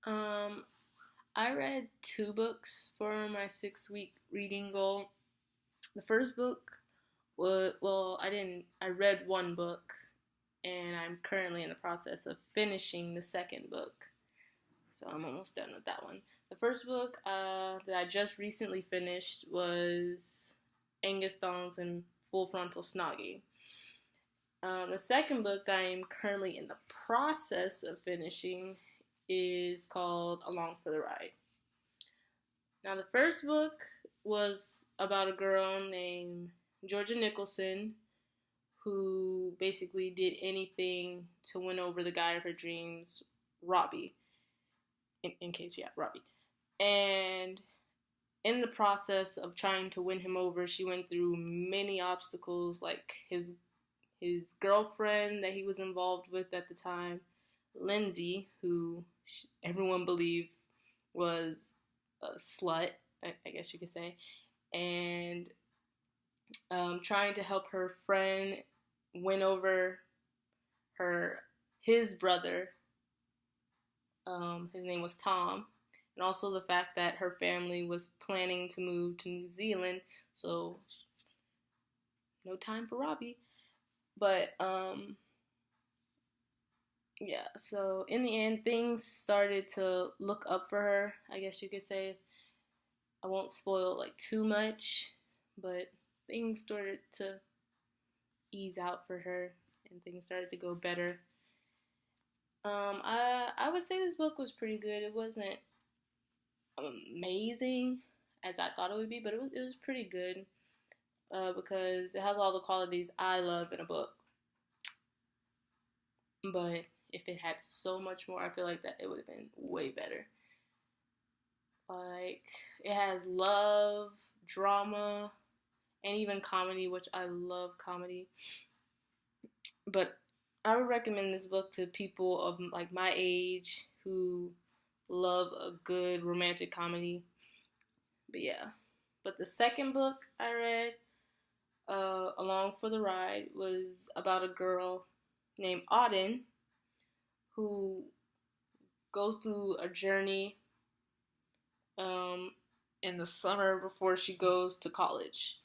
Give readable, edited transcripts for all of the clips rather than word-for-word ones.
Um, I read two books for my 6 week reading goal. The first book was, well, I didn't, I read one book and I'm currently in the process of finishing the second book. So I'm almost done with that one. The first book that I just recently finished was Angus Thongs and Full Frontal Snogging. The second book that I am currently in the process of finishing is called Along for the Ride. Now, the first book was about a girl named Georgia Nicholson who basically did anything to win over the guy of her dreams, Robbie. In case, yeah, Robbie. And in the process of trying to win him over, she went through many obstacles, like his girlfriend that he was involved with at the time, Lindsay, who everyone believed was a slut, I guess you could say, and trying to help her friend win over his brother. His name was Tom, and also the fact that her family was planning to move to New Zealand, so no time for Robbie. But yeah, so in the end, things started to look up for her, I guess you could say. I won't spoil like too much, but things started to ease out for her and things started to go better. I would say this book was pretty good. It wasn't amazing as I thought it would be, but it was pretty good because it has all the qualities I love in a book. But if it had so much more, I feel like that it would have been way better. Like, it has love, drama, and even comedy, which I love comedy. But I would recommend this book to people of like my age who love a good romantic comedy. But yeah. But the second book I read, Along for the Ride, was about a girl named Auden who goes through a journey um, in the summer before she goes to college.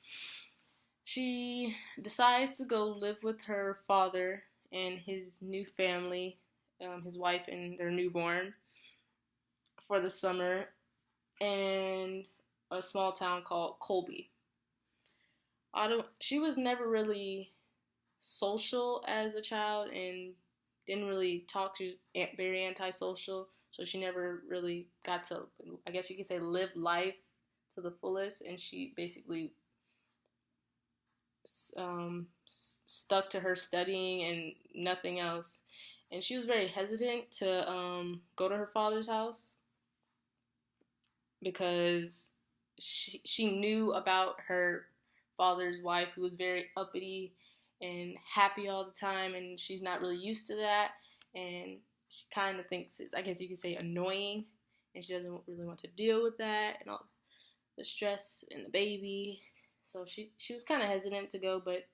She decides to go live with her father and his new family, his wife and their newborn, for the summer in a small town called Colby. She was never really social as a child and didn't really talk. She was very antisocial, so she never really got to, I guess you could say, live life to the fullest. And she basically stuck to her studying and nothing else. And she was very hesitant to go to her father's house because she knew about her father's wife, who was very uppity and happy all the time, and she's not really used to that, and she kind of thinks it's, I guess you could say, annoying, and she doesn't really want to deal with that and all the stress and the baby. So she was kind of hesitant to go, but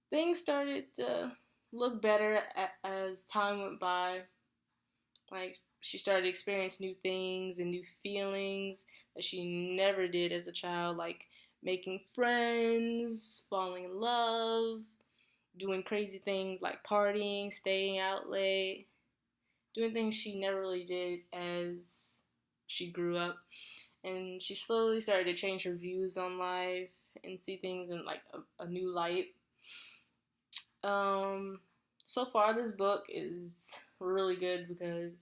things started to look better as time went by. Like, she started to experience new things and new feelings that she never did as a child, like making friends, falling in love, doing crazy things like partying, staying out late, doing things she never really did as she grew up. And she slowly started to change her views on life and see things in like a new light. So far this book is really good because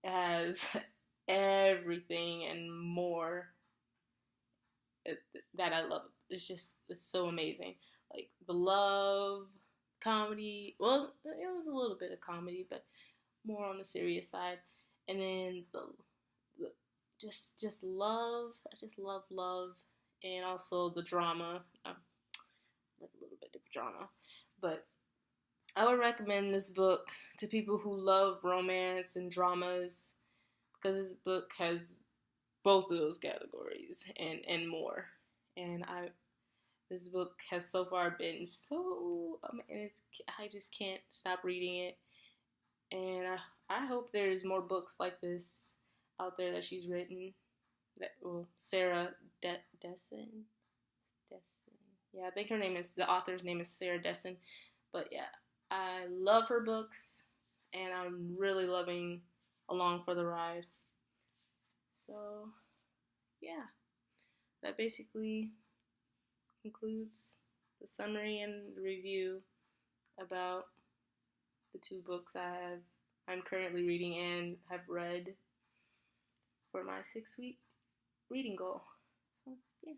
it has everything and more that I love. It's so amazing. Like the love, comedy. Well, it was a little bit of comedy, but more on the serious side. And then the just love. I just love, and also the drama. I like a little bit of drama, but I would recommend this book to people who love romance and dramas because this book has both of those categories and more. And this book has so far been so, and I just can't stop reading it. And I hope there's more books like this out there that she's written. That well, Sarah Dessen. Dessen. Yeah, I think the author's name is Sarah Dessen. But yeah, I love her books, and I'm really loving Along for the Ride. So yeah, that basically concludes the summary and the review about the two books I'm currently reading and have read for my 6-week reading goal. So yeah.